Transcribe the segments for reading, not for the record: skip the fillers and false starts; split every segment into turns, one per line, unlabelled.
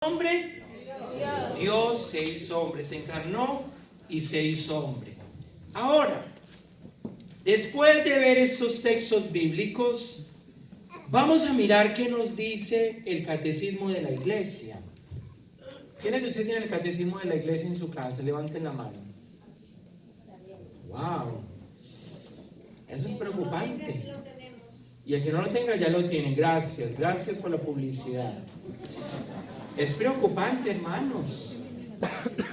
hombre? Dios se hizo hombre, se encarnó y se hizo hombre. Ahora, después de ver estos textos bíblicos, vamos a mirar qué nos dice el catecismo de la iglesia. ¿Quiénes de ustedes tienen el catecismo de la iglesia en su casa? Levanten la mano. ¡Wow! Eso es preocupante. Y el que no lo tenga ya lo tiene. Gracias, gracias por la publicidad. Es preocupante, hermanos.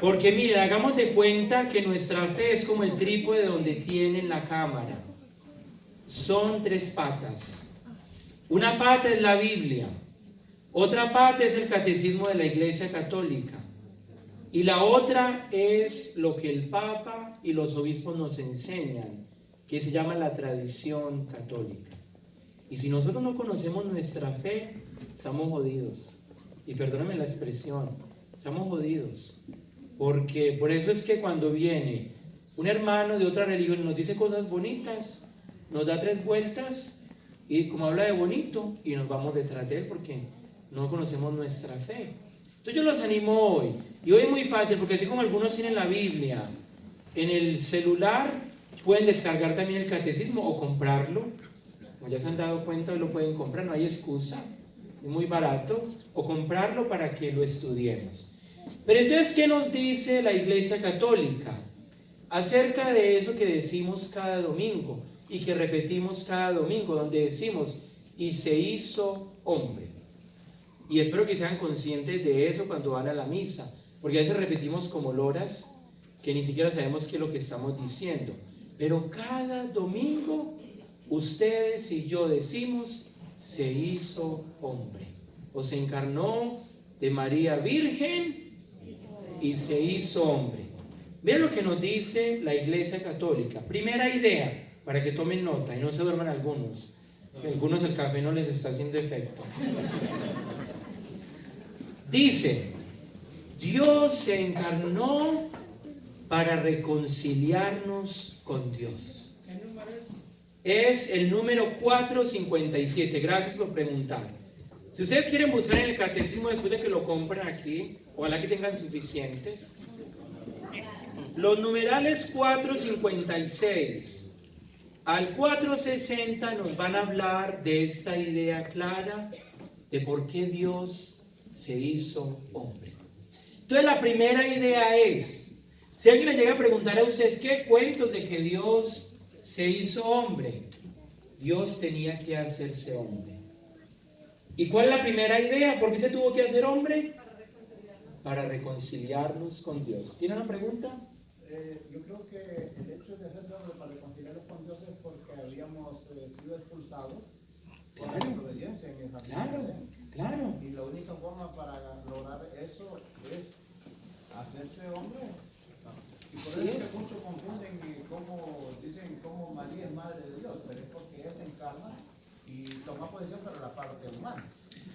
Porque miren, hagamos de cuenta que nuestra fe es como el trípode donde tienen la cámara. Son 3 patas. Una pata es la Biblia. Otra pata es el catecismo de la Iglesia Católica. Y la otra es lo que el Papa y los obispos nos enseñan, que se llama la tradición católica. Y si nosotros no conocemos nuestra fe, estamos jodidos. Y perdónenme la expresión, estamos jodidos. Porque por eso es que cuando viene un hermano de otra religión y nos dice cosas bonitas, nos da 3 vueltas y como habla de bonito, y nos vamos detrás de él porque no conocemos nuestra fe. Entonces yo los animo hoy. Y hoy es muy fácil porque así como algunos tienen la Biblia en el celular, pueden descargar también el catecismo o comprarlo. Como ya se han dado cuenta, hoy lo pueden comprar, no hay excusa. Es muy barato, o comprarlo para que lo estudiemos. Pero entonces, ¿qué nos dice la Iglesia Católica acerca de eso que decimos cada domingo y que repetimos cada domingo, donde decimos, y se hizo hombre? Y espero que sean conscientes de eso cuando van a la misa, porque a veces repetimos como loras, que ni siquiera sabemos qué es lo que estamos diciendo. Pero cada domingo, ustedes y yo decimos, se hizo hombre, o se encarnó de María Virgen y se hizo hombre. Vean lo que nos dice la Iglesia Católica. Primera idea, para que tomen nota y no se duerman algunos, que algunos el café no les está haciendo efecto. Dice, Dios se encarnó para reconciliarnos con Dios. Es el número 457. Gracias por preguntar. Si ustedes quieren buscar en el catecismo después de que lo compren aquí, ojalá que tengan suficientes. Los numerales 456 al 460 nos van a hablar de esta idea clara de por qué Dios se hizo hombre. Entonces la primera idea es, si alguien le llega a preguntar a ustedes qué cuentos de que Dios se hizo hombre, Dios tenía que hacerse hombre. ¿Y cuál es la primera idea? ¿Por qué se tuvo que hacer hombre? Para reconciliarnos con Dios. ¿Tiene una pregunta?
Yo creo que el hecho de hacerse hombre para reconciliarnos con Dios es porque habíamos sido expulsados por la desobediencia en el jardín.
Claro.
Y la única forma para lograr eso es hacerse hombre. Y por eso es que muchos confunden y dicen cómo María es madre de Dios, pero es porque ella se encarna y toma posición para la parte humana.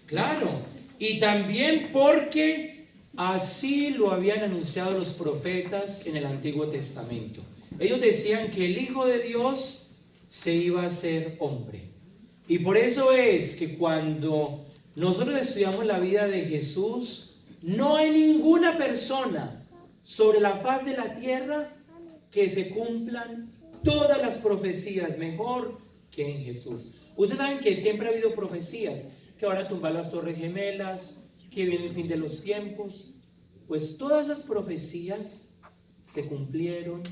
Claro, y también porque así lo habían anunciado los profetas en el Antiguo Testamento. Ellos decían que el Hijo de Dios se iba a hacer hombre. Y por eso es que cuando nosotros estudiamos la vida de Jesús, no hay ninguna persona sobre la faz de la tierra que se cumplan todas las profecías mejor que en Jesús. Ustedes saben que siempre ha habido profecías, que van a tumbar las torres gemelas, que viene el fin de los tiempos. Pues todas esas profecías se cumplieron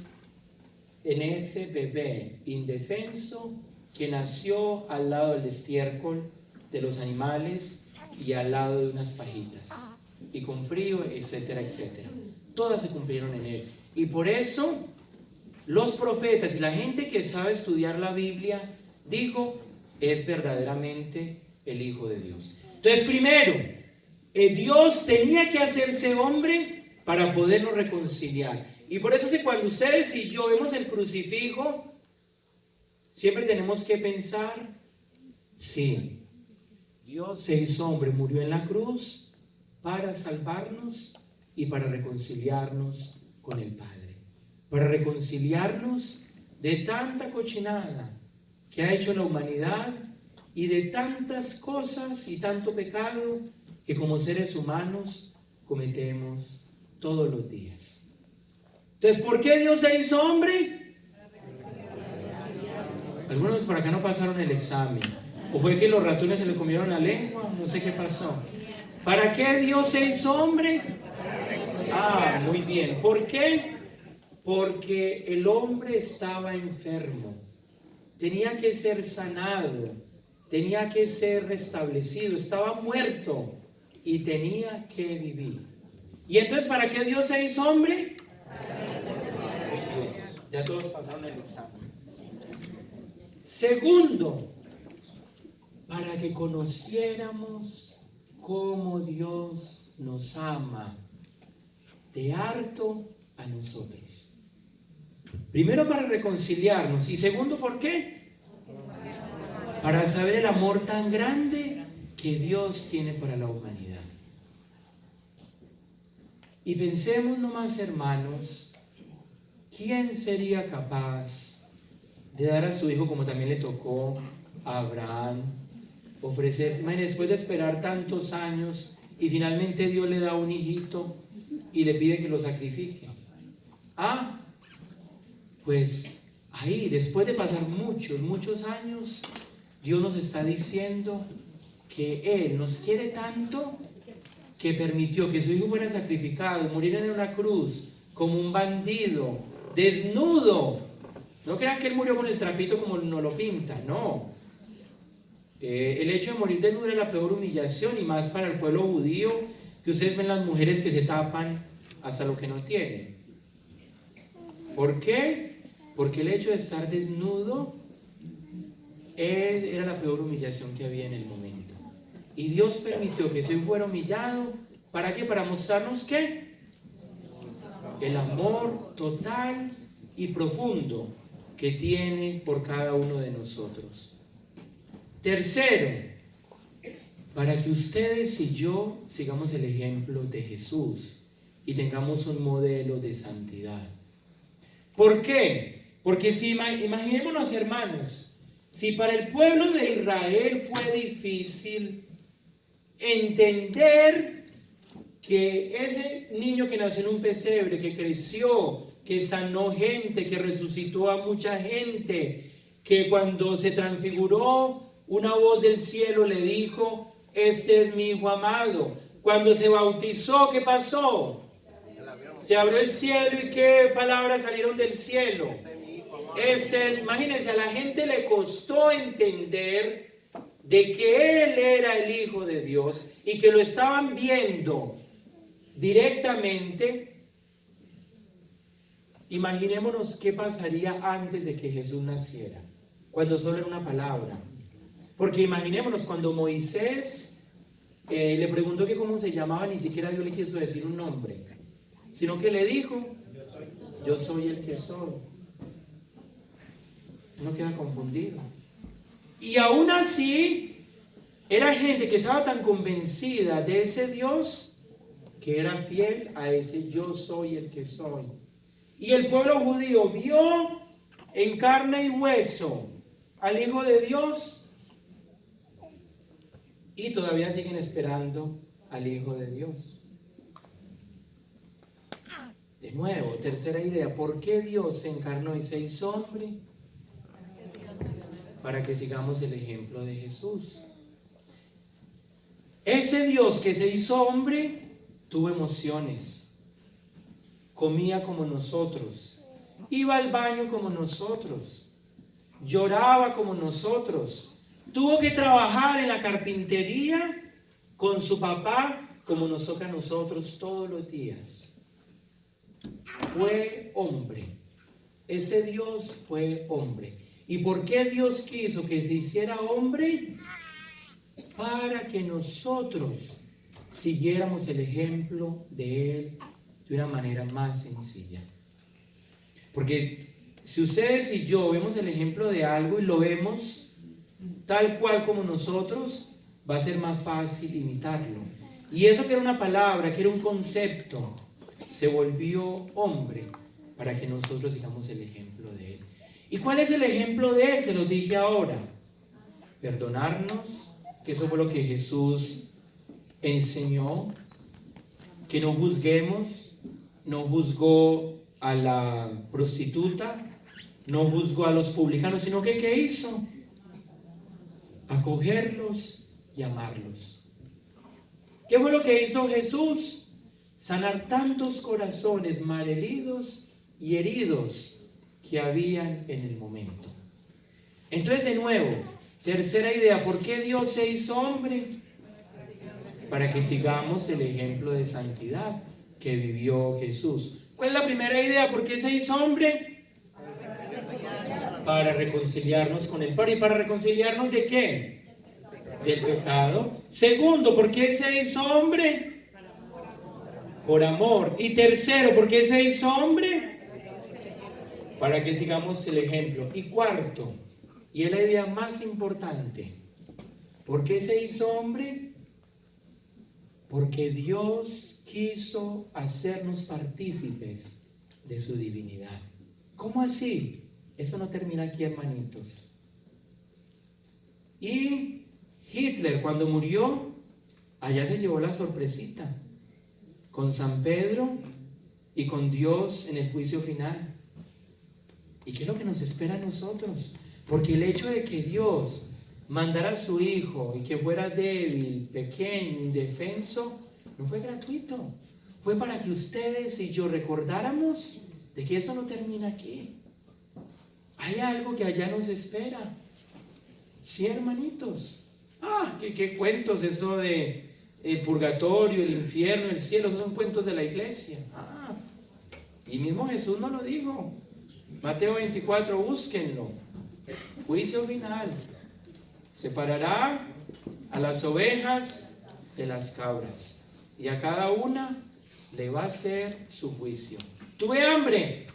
en ese bebé indefenso que nació al lado del estiércol de los animales y al lado de unas pajitas, y con frío, etcétera, etcétera. Todas se cumplieron en él. Y por eso los profetas y la gente que sabe estudiar la Biblia dijo, es verdaderamente el Hijo de Dios. Entonces, primero, Dios tenía que hacerse hombre para podernos reconciliar. Y por eso es que cuando ustedes y yo vemos el crucifijo, siempre tenemos que pensar, sí, Dios se hizo hombre, murió en la cruz para salvarnos y para reconciliarnos con el Padre, para reconciliarnos de tanta cochinada que ha hecho la humanidad y de tantas cosas y tanto pecado que como seres humanos cometemos todos los días. Entonces, ¿por qué Dios se hizo hombre? Algunos por acá no pasaron el examen. ¿O fue que los ratones se le comieron la lengua? No sé qué pasó. ¿Para qué Dios se hizo hombre? Ah, muy bien. ¿Por qué? Porque el hombre estaba enfermo. Tenía que ser sanado. Tenía que ser restablecido. Estaba muerto y tenía que vivir. ¿Y entonces para qué Dios se hizo hombre? Ya todos pasaron el examen. Segundo, para que conociéramos cómo Dios nos ama de harto a nosotros. Primero, para reconciliarnos. Y segundo, ¿por qué? Para saber el amor tan grande que Dios tiene para la humanidad. Y pensemos nomás, hermanos, ¿quién sería capaz de dar a su hijo, como también le tocó a Abraham, ofrecer, después de esperar tantos años, y finalmente Dios le da un hijito y le pide que lo sacrifique? Pues ahí, después de pasar muchos años, Dios nos está diciendo que Él nos quiere tanto que permitió que su hijo fuera sacrificado, muriera en una cruz como un bandido, desnudo. No crean que Él murió con el trapito como nos lo pinta, no. El hecho de morir desnudo es la peor humillación, y más para el pueblo judío, que ustedes ven las mujeres que se tapan hasta lo que no tienen. ¿Por qué? Porque el hecho de estar desnudo era la peor humillación que había en el momento. Y Dios permitió que Jesús fuera humillado. ¿Para qué? Para mostrarnos ¿qué? El amor total y profundo que tiene por cada uno de nosotros. Tercero, para que ustedes y yo sigamos el ejemplo de Jesús y tengamos un modelo de santidad. ¿Por qué? Porque si imaginémonos, hermanos, si para el pueblo de Israel fue difícil entender que ese niño que nació en un pesebre, que creció, que sanó gente, que resucitó a mucha gente, que cuando se transfiguró, una voz del cielo le dijo: este es mi hijo amado. Cuando se bautizó, ¿qué pasó? Se abrió el cielo, y ¿qué palabras salieron del cielo? Imagínense, a la gente le costó entender de que Él era el Hijo de Dios y que lo estaban viendo directamente. Imaginémonos qué pasaría antes de que Jesús naciera, cuando solo era una palabra. Porque imaginémonos cuando Moisés le preguntó que cómo se llamaba, ni siquiera Dios le quiso decir un nombre, sino que le dijo: yo soy el que soy. Uno queda confundido. Y aún así, era gente que estaba tan convencida de ese Dios que era fiel a ese yo soy el que soy. Y el pueblo judío vio en carne y hueso al Hijo de Dios y todavía siguen esperando al Hijo de Dios. De nuevo, tercera idea: ¿por qué Dios se encarnó y se hizo hombre? Para que sigamos el ejemplo de Jesús. Ese Dios que se hizo hombre tuvo emociones, comía como nosotros, iba al baño como nosotros, lloraba como nosotros, tuvo que trabajar en la carpintería con su papá como nos toca a nosotros todos los días. Fue hombre. Ese Dios fue hombre. ¿Y por qué Dios quiso que se hiciera hombre? Para que nosotros siguiéramos el ejemplo de Él de una manera más sencilla. Porque si ustedes y yo vemos el ejemplo de algo y lo vemos tal cual como nosotros, va a ser más fácil imitarlo. Y eso que era una palabra, que era un concepto, se volvió hombre para que nosotros sigamos el ejemplo de Él. ¿Y cuál es el ejemplo de Él? Se los dije ahora. Perdonarnos, que eso fue lo que Jesús enseñó. que no juzguemos, no juzgó a la prostituta, no juzgó a los publicanos, sino que ¿qué hizo? Acogerlos y amarlos. ¿Qué fue lo que hizo Jesús? Sanar tantos corazones malheridos y heridos que habían en el momento. Entonces, de nuevo, tercera idea, ¿por qué Dios se hizo hombre? Para que sigamos el ejemplo de santidad que vivió Jesús. ¿Cuál es la primera idea? ¿Por qué se hizo hombre? Para reconciliarnos con el Padre. ¿Y para reconciliarnos de qué? Del pecado. Segundo, ¿por qué se hizo hombre? Por amor. Y tercero, ¿por qué se hizo hombre? Para que sigamos el ejemplo. Y cuarto, y es la idea más importante, ¿por qué se hizo hombre? Porque Dios quiso hacernos partícipes de su divinidad. ¿Cómo así? Eso no termina aquí, hermanitos. Y Hitler, cuando murió, allá se llevó la sorpresita, con San Pedro y con Dios en el juicio final. ¿Y qué es lo que nos espera a nosotros? Porque el hecho de que Dios mandara a su Hijo y que fuera débil, pequeño, indefenso, no fue gratuito. Fue para que ustedes y yo recordáramos de que eso no termina aquí. Hay algo que allá nos espera. Sí, hermanitos. ¿Qué cuentos eso de el purgatorio, el infierno, el cielo? Esos son cuentos de la iglesia. Y mismo Jesús nos lo dijo. Mateo 24, búsquenlo. Juicio final. Separará a las ovejas de las cabras. Y a cada una le va a hacer su juicio. Tuve hambre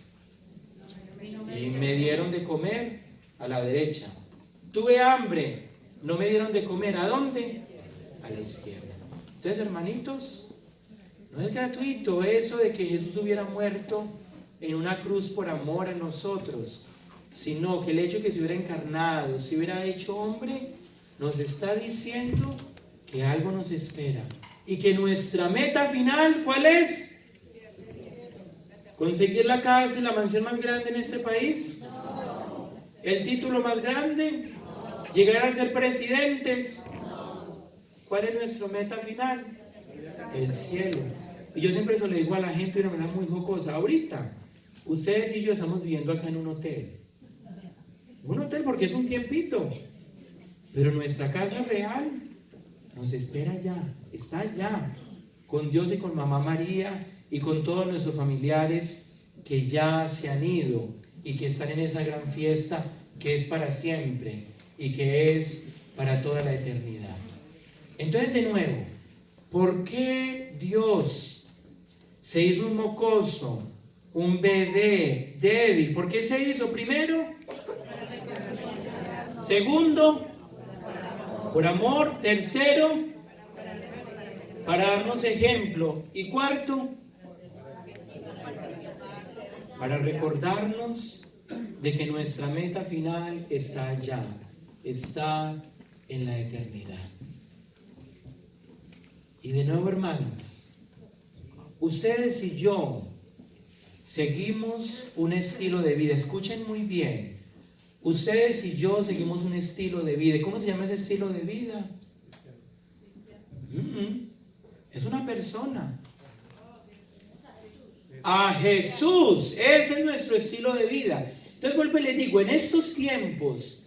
y me dieron de comer a la derecha. Tuve hambre, no me dieron de comer. ¿A dónde? A la izquierda. Entonces, hermanitos, no es gratuito eso de que Jesús hubiera muerto en una cruz por amor a nosotros, sino que el hecho de que se hubiera encarnado, se hubiera hecho hombre, nos está diciendo que algo nos espera y que nuestra meta final, ¿cuál es? ¿Conseguir la casa y la mansión más grande en este país? No. ¿El título más grande? No. ¿Llegar a ser presidentes? No. ¿Cuál es nuestra meta final? El cielo. Y yo siempre eso le digo a la gente de una manera muy jocosa. Ahorita, ustedes y yo estamos viviendo acá en un hotel. Un hotel porque es un tiempito. Pero nuestra casa real nos espera allá, está allá, con Dios y con Mamá María y con todos nuestros familiares que ya se han ido y que están en esa gran fiesta que es para siempre y que es para toda la eternidad. Entonces, de nuevo, ¿por qué Dios se hizo un mocoso, un bebé débil? ¿Por qué se hizo? Primero, segundo, por amor. Tercero, para darnos ejemplo. Y cuarto, para recordarnos de que nuestra meta final está allá, está en la eternidad. Y de nuevo, hermanos, ustedes y yo seguimos un estilo de vida. Escuchen muy bien. Ustedes y yo seguimos un estilo de vida. ¿Cómo se llama ese estilo de vida? Es una persona. A Jesús. Ese es nuestro estilo de vida. Entonces vuelvo y les digo, en estos tiempos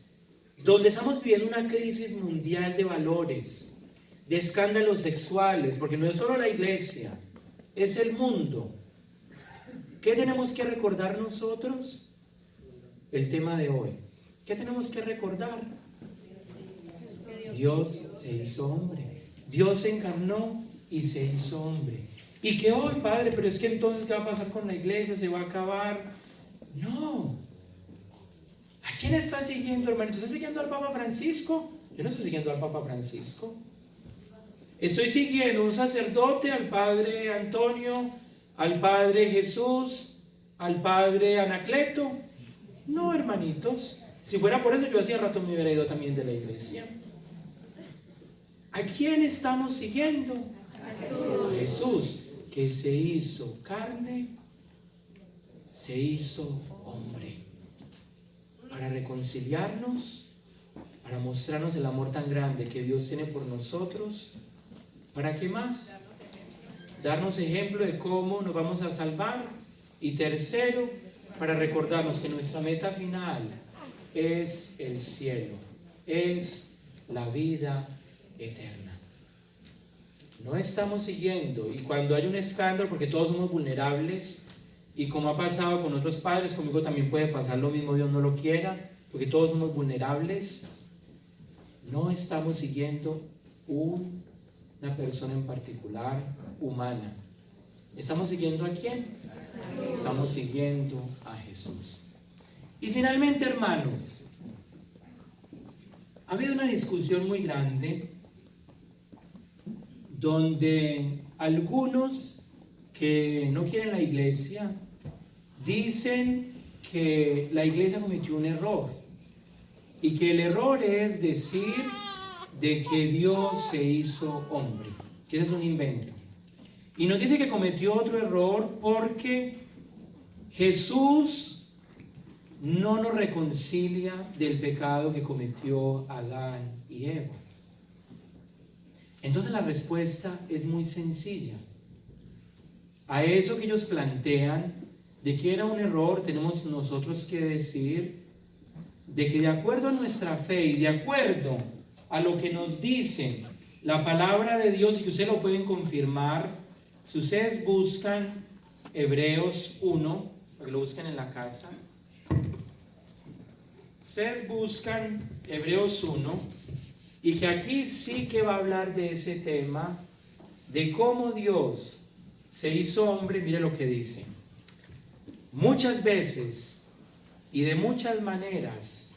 donde estamos viviendo una crisis mundial de valores, de escándalos sexuales, porque no es solo la iglesia, es el mundo. ¿Qué tenemos que recordar nosotros? El tema de hoy. ¿Qué tenemos que recordar? Dios se hizo hombre. Dios se encarnó y se hizo hombre. Y que hoy, Padre, pero es que entonces, ¿qué va a pasar con la iglesia? ¿Se va a acabar? No. ¿A quién está siguiendo, hermano? ¿Estás siguiendo al Papa Francisco? Yo no estoy siguiendo al Papa Francisco. Estoy siguiendo un sacerdote, al Padre Antonio, al Padre Jesús, al Padre Anacleto. No, hermanitos. Si fuera por eso, yo hacía rato me hubiera ido también de la iglesia. ¿A quién estamos siguiendo? A Jesús. que se hizo carne, se hizo hombre, para reconciliarnos, para mostrarnos el amor tan grande que Dios tiene por nosotros. ¿Para qué más? Darnos ejemplo de cómo nos vamos a salvar. Y tercero, para recordarnos que nuestra meta final es el cielo, es la vida eterna. No estamos siguiendo, y cuando hay un escándalo, porque todos somos vulnerables, y como ha pasado con otros padres, conmigo también puede pasar lo mismo, Dios no lo quiera, porque todos somos vulnerables, no estamos siguiendo una persona en particular, humana. ¿Estamos siguiendo a quién? Estamos siguiendo a Jesús. Y finalmente, hermanos, ha habido una discusión muy grande donde algunos que no quieren la iglesia dicen que la iglesia cometió un error y que el error es decir de que Dios se hizo hombre, que ese es un invento. Y nos dice que cometió otro error porque Jesús no nos reconcilia del pecado que cometió Adán y Eva. Entonces la respuesta es muy sencilla. A eso que ellos plantean, de que era un error, tenemos nosotros que decir de que de acuerdo a nuestra fe y de acuerdo a lo que nos dice la palabra de Dios, y que ustedes lo pueden confirmar, si ustedes buscan Hebreos 1, para que lo busquen en la casa, ustedes buscan Hebreos 1, y que aquí sí que va a hablar de ese tema, de cómo Dios se hizo hombre. Mire lo que dice: muchas veces y de muchas maneras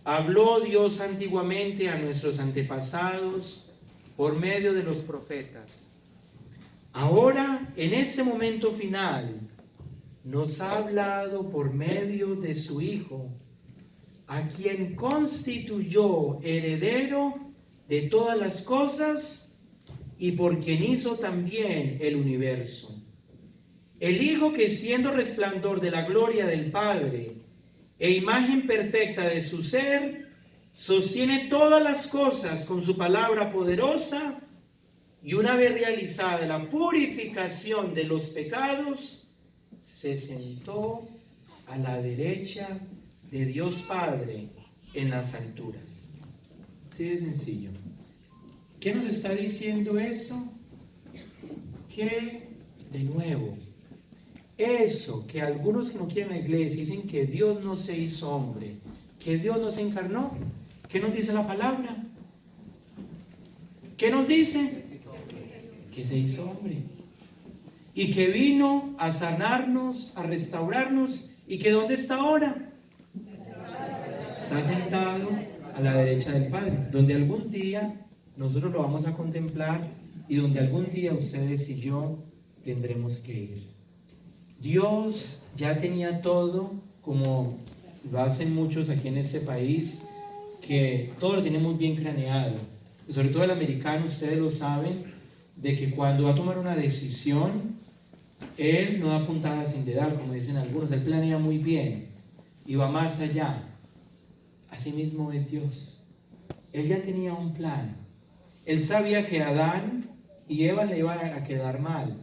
habló Dios antiguamente a nuestros antepasados por medio de los profetas. Ahora, en este momento final, nos ha hablado por medio de su Hijo, a quien constituyó heredero de todas las cosas y por quien hizo también el universo. El Hijo, que siendo resplandor de la gloria del Padre e imagen perfecta de su ser, sostiene todas las cosas con su palabra poderosa, y una vez realizada la purificación de los pecados, se sentó a la derecha de Dios Padre en las alturas. Así de sencillo. ¿Qué nos está diciendo eso? Que, de nuevo, eso que algunos que no quieren la iglesia dicen que Dios no se hizo hombre, que Dios no se encarnó, ¿qué nos dice la palabra? ¿Qué nos dice? Que se hizo hombre y que vino a sanarnos, a restaurarnos, y que ¿dónde está ahora? Está sentado a la derecha del Padre, donde algún día nosotros lo vamos a contemplar y donde algún día ustedes y yo tendremos que ir. Dios ya tenía todo, como lo hacen muchos aquí en este país, que todo lo tiene muy bien craneado. Sobre todo el americano, ustedes lo saben, de que cuando va a tomar una decisión, él no da puntadas sin dedal, como dicen algunos, él planea muy bien y va más allá. Asimismo es Dios. Él ya tenía un plan. Él sabía que Adán y Eva le iban a quedar mal,